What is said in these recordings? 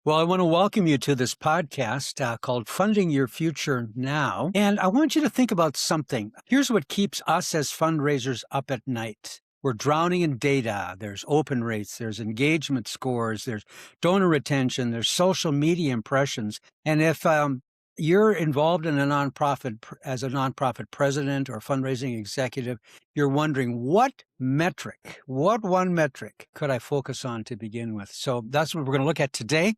Well, I want to welcome you to this podcast called Funding Your Future Now. And I want you to think about something. Here's what keeps us as fundraisers up at night. We're drowning in data. There's open rates, there's engagement scores, there's donor retention, there's social media impressions. And if you're involved in a nonprofit as a nonprofit president or fundraising executive, you're wondering what one metric could I focus on to begin with? So that's what we're going to look at today.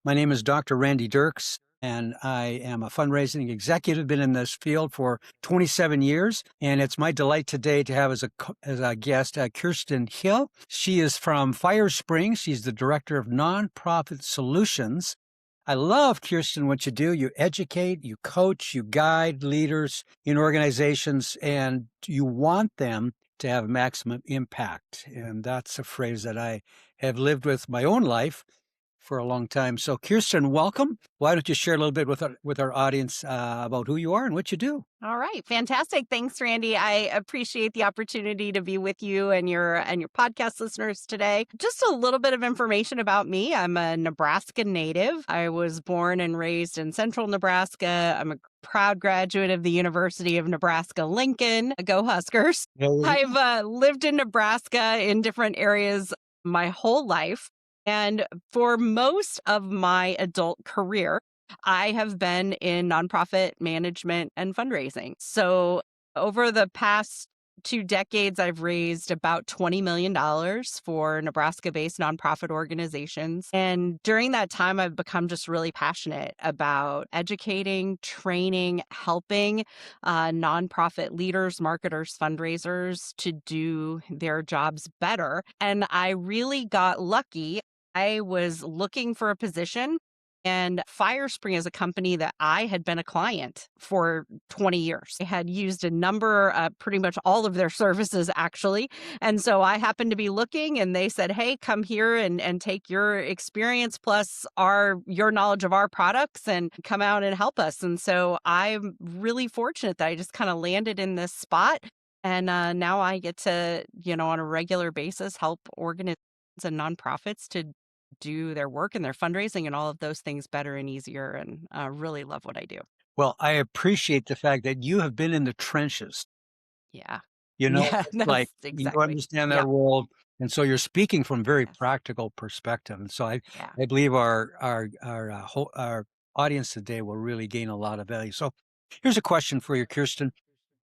My name is Dr. Randy Dirks, and I am a fundraising executive, been in this field for 27 years. And it's my delight today to have as a guest Kiersten Hill. She is from Fire Springs. She's the Director of Nonprofit Solutions. I love, Kiersten, what you do. You educate, you coach, you guide leaders in organizations, and you want them to have maximum impact. And that's a phrase that I have lived with my own life for a long time. So Kiersten, welcome. Why don't you share a little bit with our audience about who you are and what you do? All right. Fantastic. Thanks, Randy. I appreciate the opportunity to be with you and your podcast listeners today. Just a little bit of information about me. I'm a Nebraska native. I was born and raised in central Nebraska. I'm a proud graduate of the University of Nebraska-Lincoln. Go Huskers. I've lived in Nebraska in different areas my whole life. And for most of my adult career, I have been in nonprofit management and fundraising. So over the past 2 decades, I've raised about $20 million for Nebraska-based nonprofit organizations. And during that time, I've become just really passionate about educating, training, helping nonprofit leaders, marketers, fundraisers to do their jobs better. And I really got lucky. I was looking for a position, and FireSpring is a company that I had been a client for 20 years. I had used a number, pretty much all of their services, actually. And so I happened to be looking, and they said, hey, come here and take your experience plus your knowledge of our products and come out and help us. And so I'm really fortunate that I just kind of landed in this spot. And now I get to, on a regular basis, help organizations and nonprofits to do their work and their fundraising and all of those things better and easier, and really love what I do. Well, I appreciate the fact that you have been in the trenches. Yeah. It's That's like you exactly. understand that Yep. world, and so you're speaking from very Yes. practical perspective. And so I Yeah. believe our audience today will really gain a lot of value. So here's a question for you, Kiersten.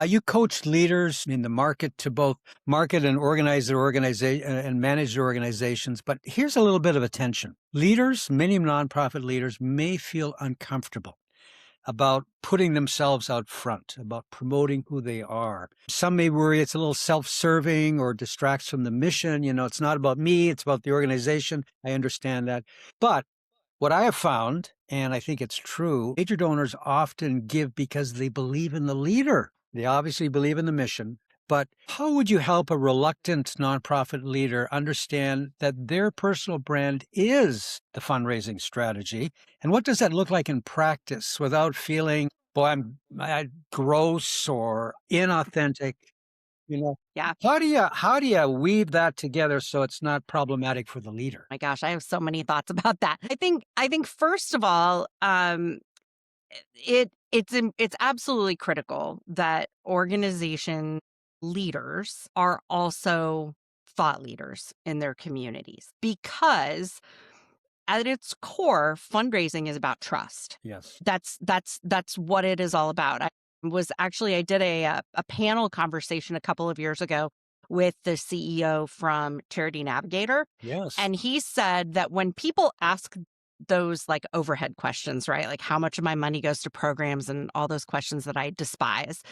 You coach leaders in the market to both market and organize their organization and manage their organizations. But here's a little bit of a tension. Many nonprofit leaders may feel uncomfortable about putting themselves out front, about promoting who they are. Some may worry it's a little self-serving or distracts from the mission. It's not about me, it's about the organization. I understand that. But what I have found, and I think it's true, major donors often give because they believe in the leader. They obviously believe in the mission. But how would you help a reluctant nonprofit leader understand that their personal brand is the fundraising strategy? And what does that look like in practice without feeling, boy, I'm gross or inauthentic? Yeah. How do you weave that together so it's not problematic for the leader? My gosh, I have so many thoughts about that. I think first of all, it's absolutely critical that organization leaders are also thought leaders in their communities, because at its core, fundraising is about trust. Yes. That's what it is all about. I did a panel conversation a couple of years ago with the CEO from Charity Navigator, Yes. and he said that when people ask those like overhead questions, right? Like how much of my money goes to programs and all those questions that I despise.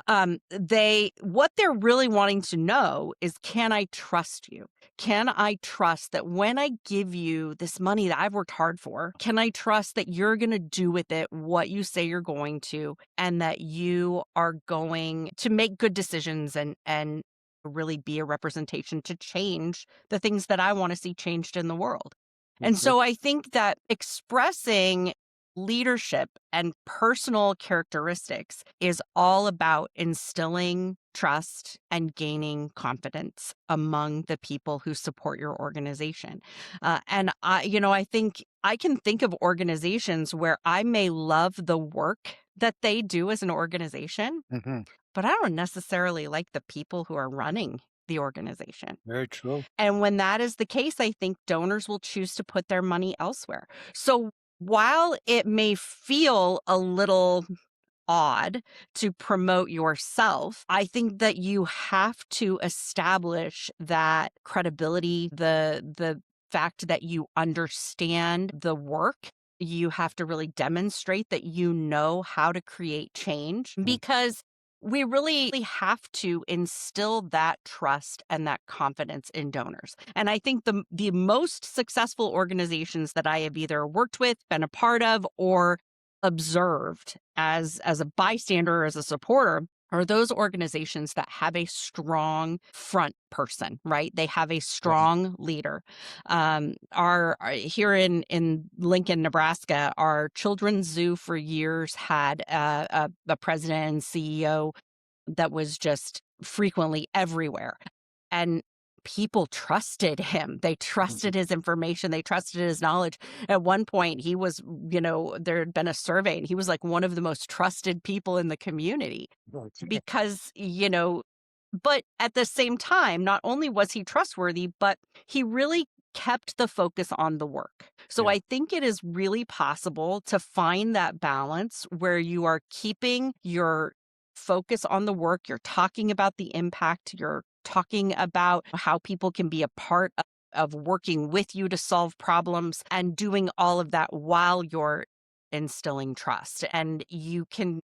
What they're really wanting to know is, can I trust you? Can I trust that when I give you this money that I've worked hard for, can I trust that you're going to do with it what you say you're going to, and that you are going to make good decisions and really be a representation to change the things that I want to see changed in the world? And so I think that expressing leadership and personal characteristics is all about instilling trust and gaining confidence among the people who support your organization. And I think I can think of organizations where I may love the work that they do as an organization, Hmm. but I don't necessarily like the people who are running the organization. Very true. And when that is the case, I think donors will choose to put their money elsewhere. So while it may feel a little odd to promote yourself, I think that you have to establish that credibility, the fact that you understand the work. You have to really demonstrate that you know how to create change, because we really have to instill that trust and that confidence in donors. And I think the most successful organizations that I have either worked with, been a part of, or observed as a bystander or as a supporter are those organizations that have a strong front person, right? They have a Right. strong leader. Our here in Lincoln, Nebraska, our children's zoo for years had a president and CEO that was just frequently everywhere. And people trusted him. They Mhm. trusted his information. They trusted his knowledge. At one point, he was, there had been a survey and he was like one of the most trusted people in the community Okay. because, but at the same time, not only was he trustworthy, but he really kept the focus on the work. So Yeah. I think it is really possible to find that balance where you are keeping your focus on the work, you're talking about the impact, you're talking about how people can be a part of working with you to solve problems and doing all of that while you're instilling trust. And you can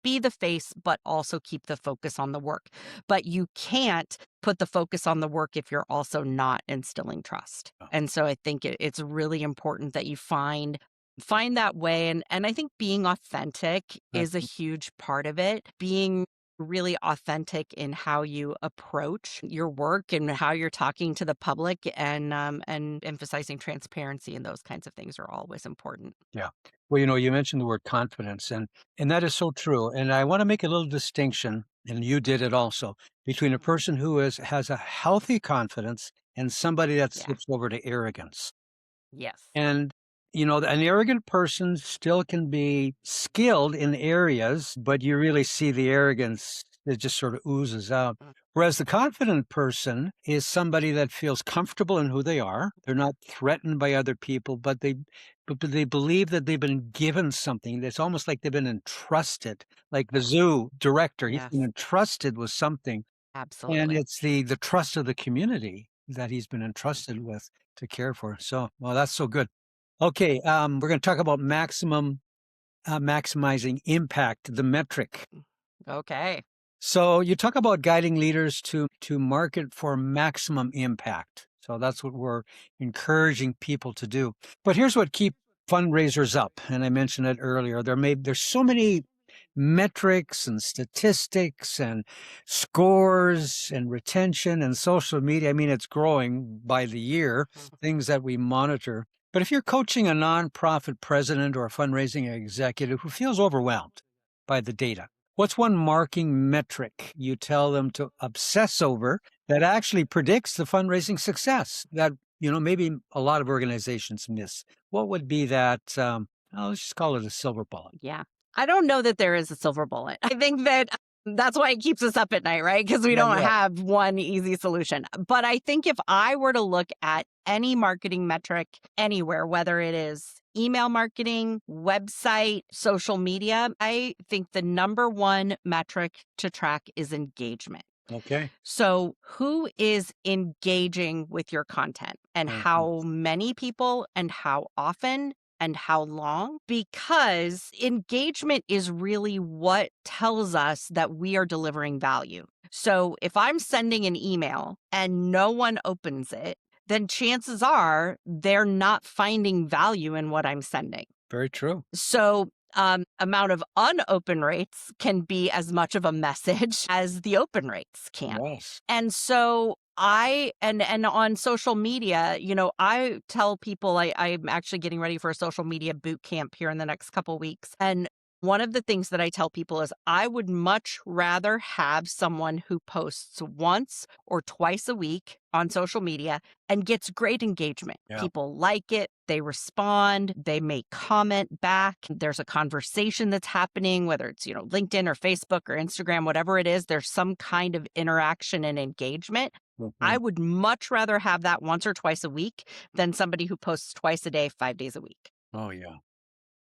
be the face, but also keep the focus on the work. But you can't put the focus on the work if you're also not instilling trust. Oh, And so I think it's really important that you find that way. And I think being authentic is a that's huge part of it. Being really authentic in how you approach your work and how you're talking to the public, and emphasizing transparency and those kinds of things are always important. yeah. Well, you mentioned the word confidence, and that is so true. And I want to make a little distinction, and you did it also, between a Mhm. person who has a healthy confidence and somebody that Yeah. slips over to arrogance. Yes. And, an arrogant person still can be skilled in areas, but you really see the arrogance that just sort of oozes out. Mm. Whereas the confident person is somebody that feels comfortable in who they are. They're not threatened by other people, but they believe that they've been given something. It's almost like they've been entrusted, like the zoo director. He's been Yes. entrusted with something, and Absolutely. it's the trust of the community that he's been entrusted Mhm. with to care for. So, well, that's so good. Okay, we're going to talk about maximizing impact, the metric. Okay. So you talk about guiding leaders to market for maximum impact. So that's what we're encouraging people to do. But here's what keep fundraisers up, and I mentioned it earlier. There's so many metrics and statistics and scores and retention and social media. I mean, it's growing by the year, Mhm. things that we monitor. But if you're coaching a nonprofit president or a fundraising executive who feels overwhelmed by the data, what's one marking metric you tell them to obsess over that actually predicts the fundraising success that, maybe a lot of organizations miss? What would be that? Let's just call it a silver bullet. Yeah. I don't know that there is a silver bullet. I think that that's why it keeps us up at night, right? Because we Yeah, don't yeah. have one easy solution. But I think if I were to look at any marketing metric anywhere, whether it is email marketing, website, social media, I think the number one metric to track is engagement. Okay. So, who is engaging with your content and Mhm. how many people and how often and how long? Because engagement is really what tells us that we are delivering value. So, if I'm sending an email and no one opens it, then chances are they're not finding value in what I'm sending. Very true. So, amount of unopen rates can be as much of a message as the open rates can. Yes. And so And on social media, I tell people I'm actually getting ready for a social media boot camp here in the next couple weeks. And one of the things that I tell people is I would much rather have someone who posts once or twice a week on social media and gets great engagement. Yeah. People like it, they respond, they may comment back. There's a conversation that's happening, whether it's, LinkedIn or Facebook or Instagram, whatever it is, there's some kind of interaction and engagement. I Mhm. would much rather have that once or twice a week than somebody who posts twice a day, 5 days a week. Oh, yeah.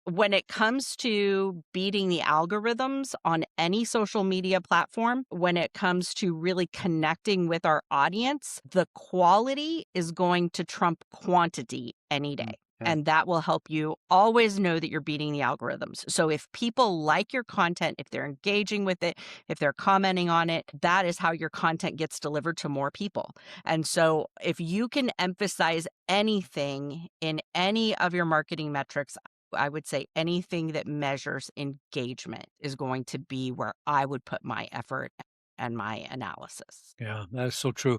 When it comes to beating the algorithms on any social media platform, when it comes to really connecting with our audience, the quality is going to trump quantity any day. Mm, yeah. And that will help you always know that you're beating the algorithms. So if people like your content, if they're engaging with it, if they're commenting on it, that is how your content gets delivered to more people. And so if you can emphasize anything in any of your marketing metrics, I would say anything that measures engagement is going to be where I would put my effort and my analysis. Yeah, that is so true.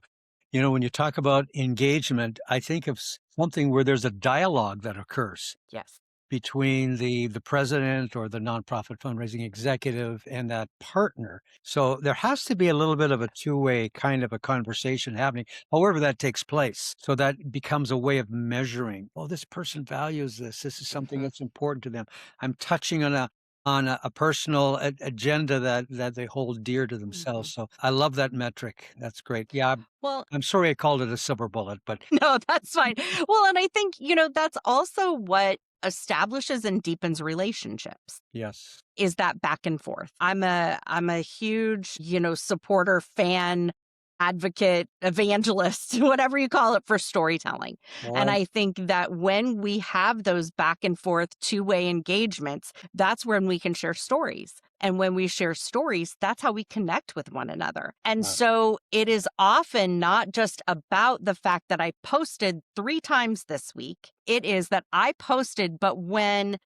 When you talk about engagement, I think of something where there's a dialogue that occurs Yes. between the president or the nonprofit fundraising executive and that partner. So there has to be a little bit of a two-way kind of a conversation happening, however that takes place. So that becomes a way of measuring, oh, this person values this. This is something Hmm. that's important to them. I'm touching on a personal agenda that they hold dear to Hmm. themselves. So I love that metric. That's great. Yeah, Well, I'm sorry I called it a silver bullet, but no, that's fine. Well, and I think, that's also what establishes and deepens relationships yes. is that back and forth. I'm a huge, supporter, fan, advocate, evangelist, whatever you call it for storytelling. And Well, I think that when we have those back and forth two-way engagements, that's when we can share stories. And when we share stories, that's how we connect with one another. And uh, so it is often not just about the fact that I posted 3 times this week. It is that I posted, but when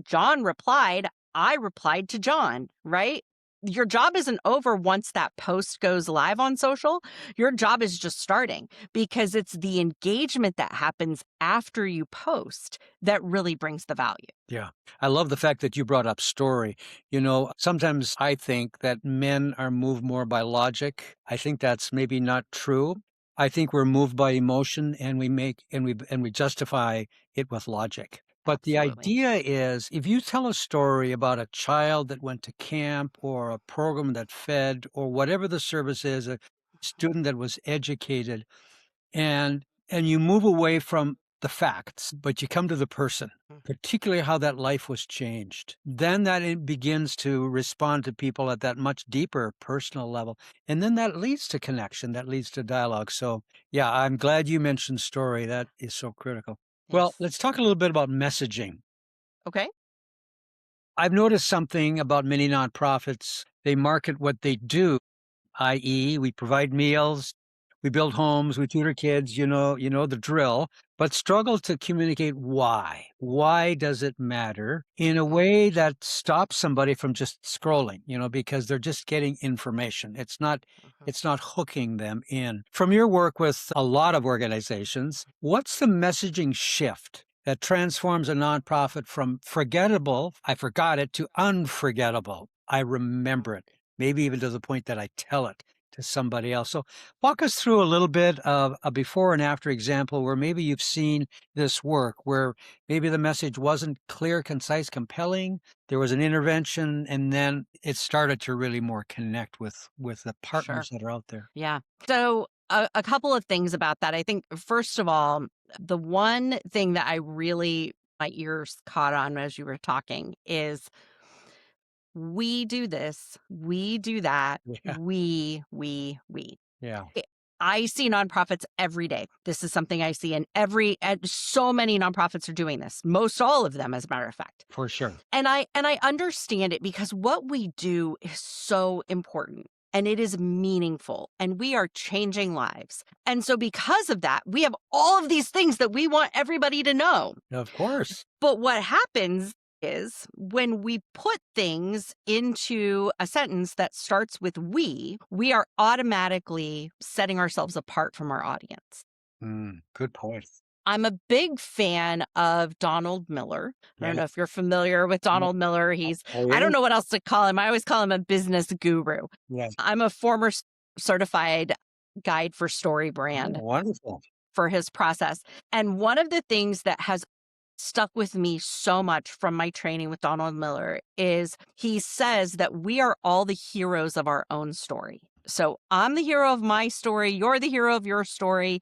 John replied, I replied to John, right? Your job isn't over once that post goes live on social. Your job is just starting because it's the engagement that happens after you post that really brings the value. yeah. I love the fact that you brought up story. Sometimes I think that men are moved more by logic. I think that's maybe not true. I think we're moved by emotion and we justify it with logic. But the Absolutely. idea is if you tell a story about a child that went to camp or a program that fed or whatever the service is, a student that was educated, and you move away from the facts, but you come to the person, Mhm. particularly how that life was changed. Then that it begins to respond to people at that much deeper personal level. And then that leads to connection, that leads to dialogue. So, yeah, I'm glad you mentioned story. That is so critical. Well, Yes. let's talk a little bit about messaging. Okay. I've noticed something about many nonprofits. They market what they do, i.e., we provide meals, we build homes, we tutor kids, you know the drill, but struggle to communicate why. Why does it matter in a Hmm. way that stops somebody from just scrolling, because they're just getting information. It's not Hmm. it's not hooking them in. From your work with a lot of organizations, what's the messaging shift that transforms a nonprofit from forgettable, I forgot it, to unforgettable? I remember it, maybe even to the point that I tell it to somebody else. So walk us through a little bit of a before and after example where maybe you've seen this work, where maybe the message wasn't clear, concise, compelling. There was an intervention, and then it started to really more connect with the Sure. partners that are out there. Yeah. So, a couple of things about that. I think, first of all, the one thing that I really, my ears caught on as you were talking is we do this, we do that, Yeah, we. yeah, I I see nonprofits every day. This is something I see and so many nonprofits are doing this. Most all of them, as a matter of fact. for sure. And I understand it because what we do is so important and it is meaningful and we are changing lives. And so because of that, we have all of these things that we want everybody to know. Of course. But what happens is when we put things into a sentence that starts with we are automatically setting ourselves apart from our audience. Good point. I'm a big fan of Donald Miller. I Yeah. don't know if you're familiar with Yeah. Donald Miller. I don't know what else to call him. I always call him a business guru. Yeah. I'm a former certified guide for story Oh, brand wonderful. for his process. And one of the things that has stuck with me so much from my training with Donald Miller is he says that we are all the heroes of our own story. So I'm the hero of my story. You're the hero of your story.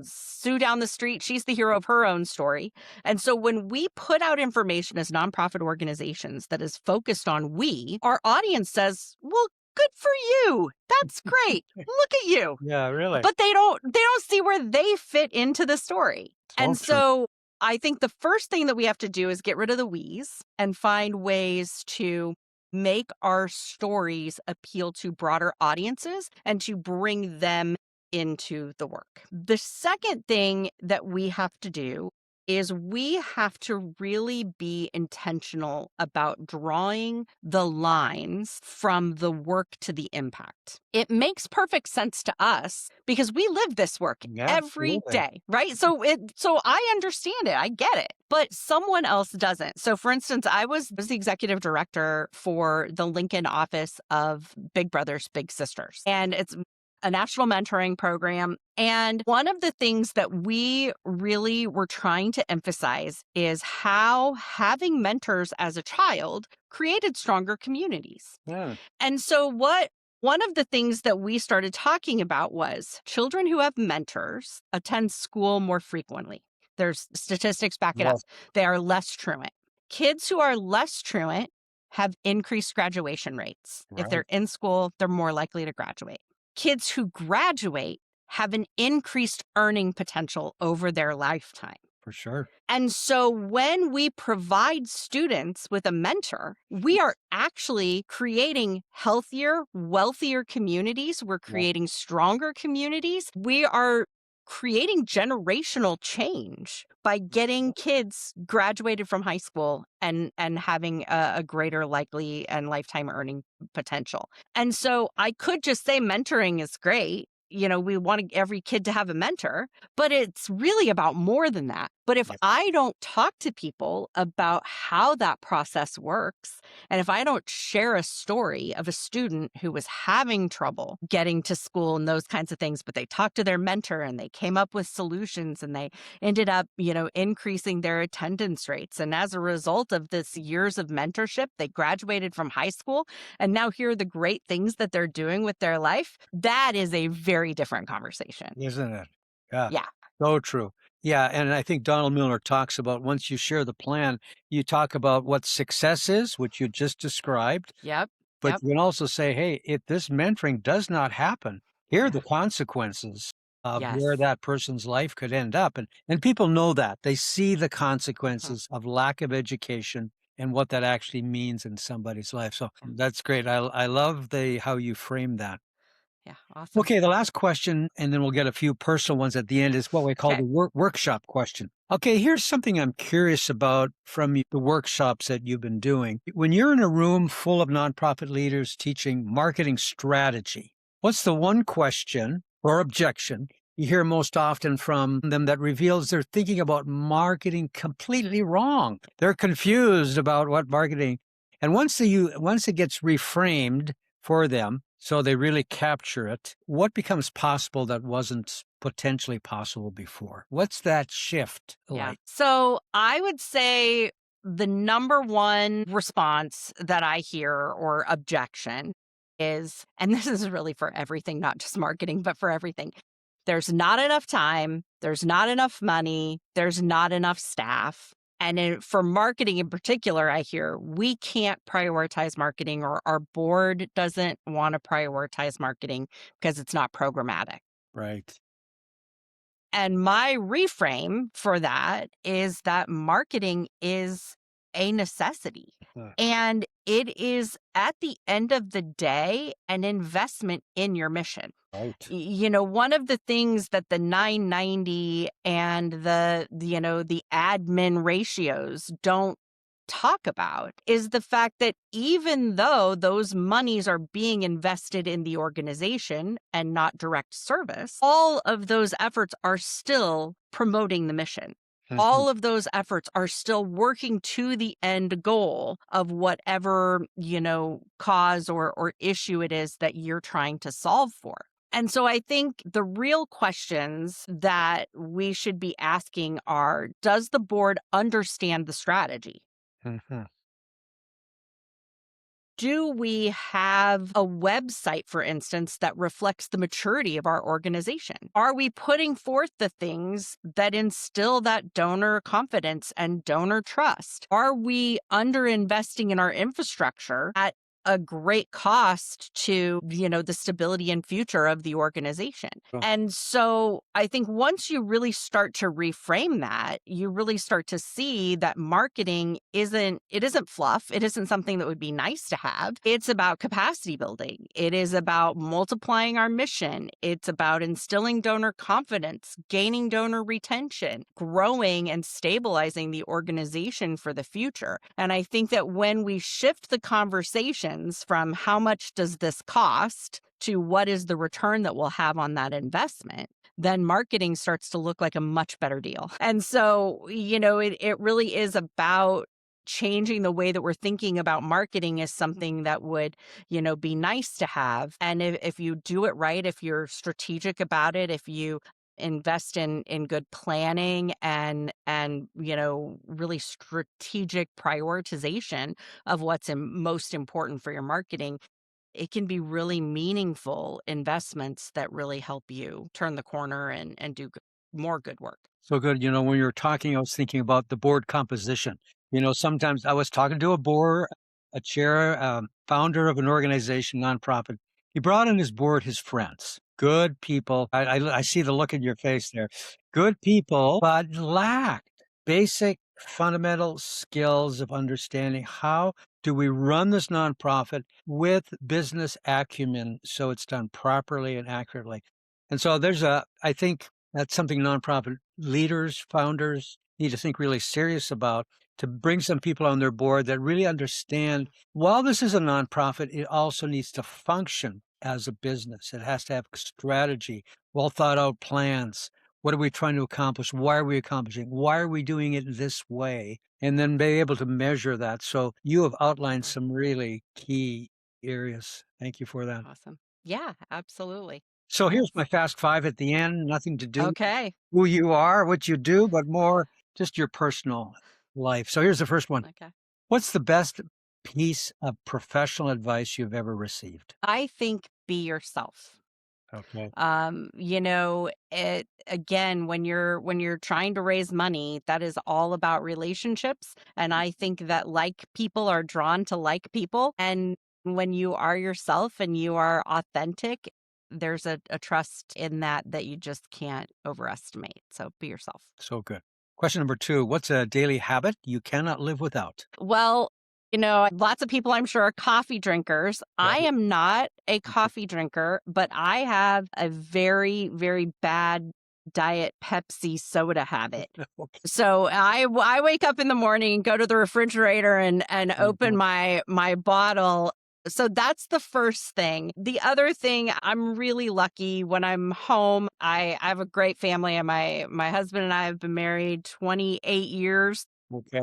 Sue down the street, she's the hero of her own story. And so when we put out information as nonprofit organizations that is focused on our audience says, well, good for you. That's great. Look at you. Yeah, really. But they don't see where they fit into the story. So And true. so I think the first thing that we have to do is get rid of the we's and find ways to make our stories appeal to broader audiences and to bring them into the work. The second thing that we have to do is we have to really be intentional about drawing the lines from the work to the impact. It makes perfect sense to us because we live this work Yeah, every absolutely. day, right? So I understand it. I get it. But someone else doesn't. So for instance, I was the executive director for the Lincoln office of Big Brothers Big Sisters. And it's a national mentoring program. And one of the things that we really were trying to emphasize is how having mentors as a child created stronger communities. Yeah. And so one of the things that we started talking about was children who have mentors attend school more frequently. There's statistics back it up. Yes. They are less truant. Kids who are less truant have increased graduation rates. If Right. they're in school, they're more likely to graduate. Kids who graduate have an increased earning potential over their lifetime. For sure. And so when we provide students with a mentor, we are actually creating healthier, wealthier communities. We're Yeah. creating stronger communities. We are creating generational change by getting kids graduated from high school and having a greater likely and lifetime earning potential. And so I could just say mentoring is great. We want every kid to have a mentor, but it's really about more than that. But if Yep. I don't talk to people about how that process works, and if I don't share a story of a student who was having trouble getting to school and those kinds of things, but they talked to their mentor and they came up with solutions and they ended up, increasing their attendance rates. And as a result of this years of mentorship, they graduated from high school and now here are the great things that they're doing with their life. That is a very different conversation. Isn't it? Yeah. Yeah. So true. Yeah. And I think Donald Miller talks about once you share the plan, you talk about what success is, which you just described. Yep. But Yep. you can also say, hey, if this mentoring does not happen, here are the consequences of where Yes. that person's life could end up. And people know that. They see the consequences of lack of education and what that actually means in somebody's life. So that's great. I love how you frame that. Yeah. Awesome. Okay, the last question, and then we'll get a few personal ones at the end, is what we call Okay. the workshop question. Okay, here's something I'm curious about from the workshops that you've been doing. When you're in a room full of nonprofit leaders teaching marketing strategy, what's the one question or objection you hear most often from them that reveals they're thinking about marketing completely wrong? They're confused about what marketing, and once it gets reframed for them, so they really capture it, what becomes possible that wasn't potentially possible before? What's that shift like? So I would say the number one response that I hear or objection is, and this is really for everything, not just marketing, but for everything. There's not enough time. There's not enough money. There's not enough staff. And for marketing in particular, I hear we can't prioritize marketing or our board doesn't want to prioritize marketing because it's not programmatic. Right. And my reframe for that is that marketing is a necessity. Uh, And it is, at the end of the day, an investment in your mission. Right. One of the things that the 990 and the admin ratios don't talk about is the fact that even though those monies are being invested in the organization and not direct service, all of those efforts are still promoting the mission. Mhm. All of those efforts are still working to the end goal of whatever, cause or issue it is that you're trying to solve for. And so I think the real questions that we should be asking are, does the board understand the strategy? Mhm. Do we have a website, for instance, that reflects the maturity of our organization? Are we putting forth the things that instill that donor confidence and donor trust? Are we underinvesting in our infrastructure at a great cost to, the stability and future of the organization? Cool. And so I think once you really start to reframe that, you really start to see that marketing isn't fluff. It isn't something that would be nice to have. It's about capacity building. It is about multiplying our mission. It's about instilling donor confidence, gaining donor retention, growing and stabilizing the organization for the future. And I think that when we shift the conversations from how much does this cost to what is the return that we'll have on that investment, then marketing starts to look like a much better deal. And so, it really is about changing the way that we're thinking about marketing as something that would, be nice to have. And if you do it right, if you're strategic about it, if you invest in good planning and really strategic prioritization of what's most important for your marketing, it can be really meaningful investments that really help you turn the corner and do more good work. So good. When you were talking, I was thinking about the board composition. Sometimes I was talking to a board, a chair, founder of an organization, nonprofit. He brought on his board his friends, good people. I see the look in your face there. Good people, but lacked basic fundamental skills of understanding how do we run this nonprofit with business acumen so it's done properly and accurately. And so I think that's something nonprofit leaders, founders need to think really serious about, to bring some people on their board that really understand while this is a nonprofit, it also needs to function as a business. It has to have strategy, well thought out plans. What are we trying to accomplish? Why are we accomplishing? Why are we doing it this way? And then be able to measure that. So you have outlined some really key areas. Thank you for that. Awesome. Yeah, absolutely. So here's my That's fast five at the end. Nothing to do with okay. who you are, what you do, but more just your personal life. So here's the first one. Okay. What's the best piece of professional advice you've ever received? I think be yourself. Okay. It again, when you're trying to raise money, that is all about relationships. And I think that like people are drawn to like people. And when you are yourself and you are authentic, there's a trust in that you just can't overestimate. So be yourself. So good. Question number two. What's a daily habit you cannot live without? Well, lots of people I'm sure are coffee drinkers. I Right. am not a coffee drinker, but I have a very, very bad diet Pepsi soda habit. Okay. So I wake up in the morning, go to the refrigerator and open Mhm. my bottle. So that's the first thing. The other thing, I'm really lucky when I'm home. I have a great family, and my husband and I have been married 28 years. Okay.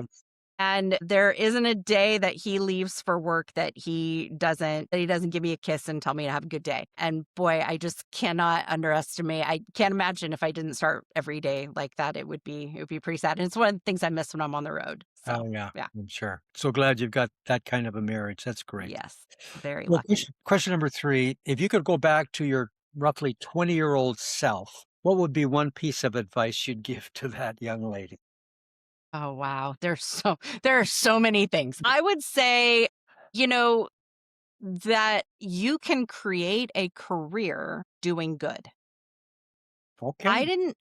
And there isn't a day that he leaves for work that he doesn't give me a kiss and tell me to have a good day. And boy, I just cannot underestimate. I can't imagine if I didn't start every day like that, it would be pretty sad. And it's one of the things I miss when I'm on the road. So Oh, yeah, yeah. I'm sure. So glad you've got that kind of a marriage. That's great. Yes. Very Well, lucky. question number three. If you could go back to your roughly 20-year-old self, what would be one piece of advice you'd give to that young lady? Oh wow. There are so many things. I would say, you know, that you can create a career doing good. Okay. I didn't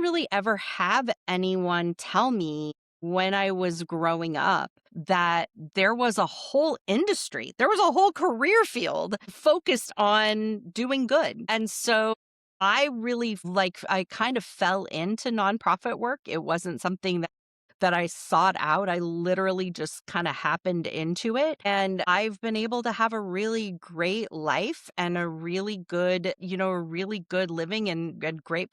really ever have anyone tell me when I was growing up that there was a whole industry, there was a whole career field focused on doing good. And so I kind of fell into nonprofit work. It wasn't something that that I sought out. I literally just kind of happened into it. And I've been able to have a really great life and a really good, a really good living and great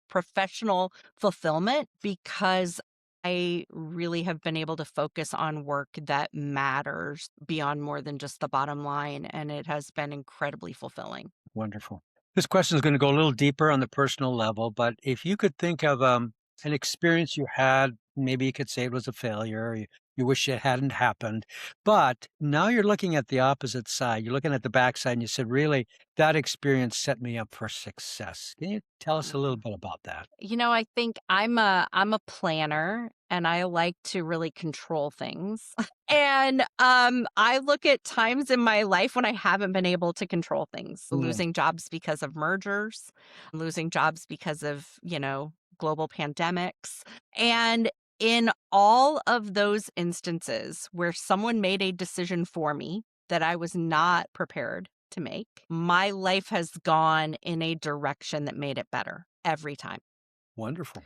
professional fulfillment because I really have been able to focus on work that matters beyond more than just the bottom line. And it has been incredibly fulfilling. Wonderful. This question is going to go a little deeper on the personal level, but if you could think of an experience you had, maybe you could say it was a failure, you wish it hadn't happened, but now you're looking at the opposite side. You're looking at the backside and you said, really, that experience set me up for success. Can you tell us a little bit about that? I think I'm a planner and I like to really control things. And I look at times in my life when I haven't been able to control things, Mm, losing jobs because of mergers, losing jobs because of, global pandemics. And in all of those instances where someone made a decision for me that I was not prepared to make, my life has gone in a direction that made it better every time. wonderful.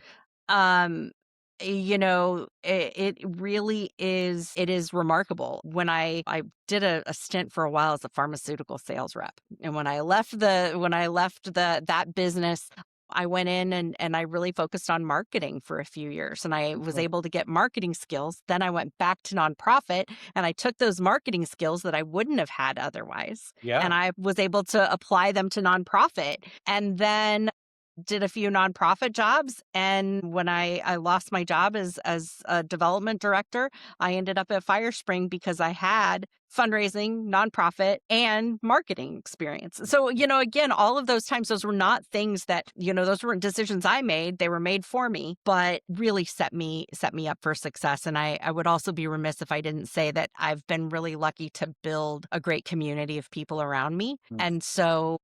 Um, it really is, it is remarkable. When I did a stint for a while as a pharmaceutical sales rep. And when I left that business, I went in and I really focused on marketing for a few years and I was Right. able to get marketing skills. Then I went back to nonprofit and I took those marketing skills that I wouldn't have had otherwise. Yeah. And I was able to apply them to nonprofit. And then did a few nonprofit jobs, and when I lost my job as a development director, I ended up at Firespring because I had fundraising, nonprofit, and marketing experience. So, again, all of those times, those were not things that, those weren't decisions I made. They were made for me, but really set me up for success. And I would also be remiss if I didn't say that I've been really lucky to build a great community of people around me. Mm, And so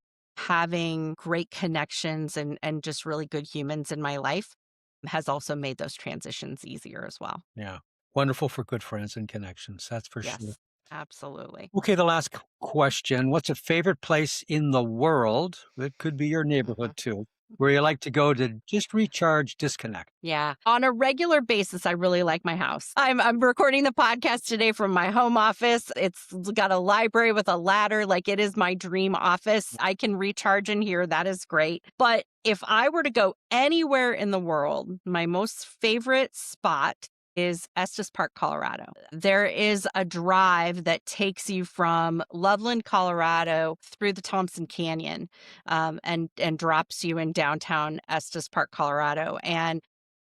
having great connections and just really good humans in my life has also made those transitions easier as well. yeah. Wonderful for good friends and connections. That's for sure. Yes, absolutely. Okay, the last question. What's a favorite place in the world? It could be your neighborhood Mhm. too, where you like to go to just recharge, disconnect. Yeah. On a regular basis, I really like my house. I'm recording the podcast today from my home office. It's got a library with a ladder. Like it is my dream office. I can recharge in here. That is great. But if I were to go anywhere in the world, my most favorite spot is Estes Park, Colorado. There is a drive that takes you from Loveland, Colorado through the Thompson Canyon and drops you in downtown Estes Park, Colorado. And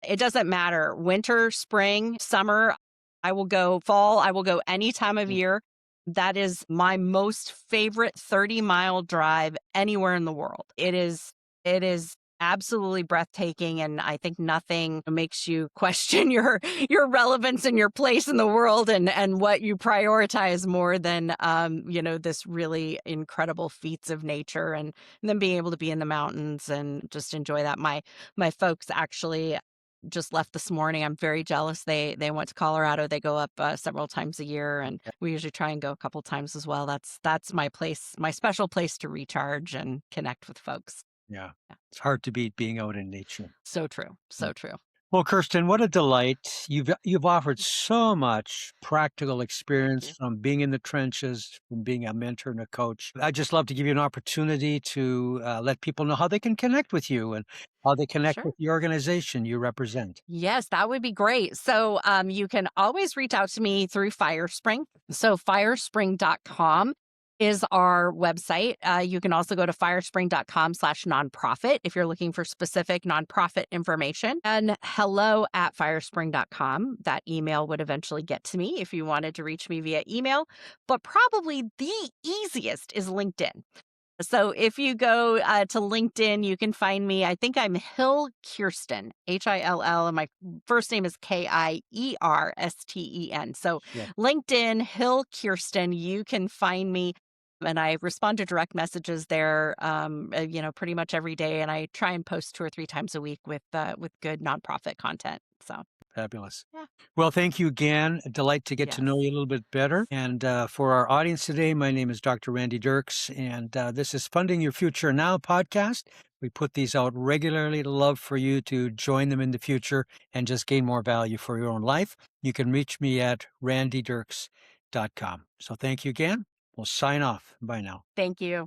it doesn't matter winter, spring, summer. I will go fall. I will go any time of Mm, year. That is my most favorite 30-mile drive anywhere in the world. It is absolutely breathtaking and I think nothing makes you question your relevance and your place in the world and what you prioritize more than this really incredible feats of nature and then being able to be in the mountains and just enjoy that. My folks actually just left this morning. I'm very jealous. They went to Colorado. They go up several times a year, and yeah. we usually try and go a couple times as well. That's my place, my special place to recharge and connect with folks. Yeah. Yeah. It's hard to beat being out in nature. So true. Mm. So true. Well, Kirsten, what a delight. You've offered so much practical Thank experience you. from being in the trenches, from being a mentor and a coach. I'd just love to give you an opportunity to let people know how they can connect with you and how they connect Sure. with the organization you represent. Yes, that would be great. So you can always reach out to me through Firespring. So firespring.com is our website. You can also go to firespring.com/nonprofit if you're looking for specific nonprofit information. And hello@firespring.com. That email would eventually get to me if you wanted to reach me via email. But probably the easiest is LinkedIn. So if you go to LinkedIn, you can find me. I think I'm Hill Kiersten, Hill, and my first name is Kiersten. So Sure. LinkedIn, Hill Kiersten, you can find me. And I respond to direct messages there, pretty much every day. And I try and post 2 or 3 times a week with good nonprofit content. So Fabulous. yeah, Well, thank you again. A delight to get to know yes, you a little bit better. And for our audience today, my name is Dr. Randy Dirks, and this is Funding Your Future Now podcast We put these out regularly. Love for you to join them in the future and just gain more value for your own life. You can reach me at randydirks.com. So thank you again. We'll sign off. Bye now. Thank you.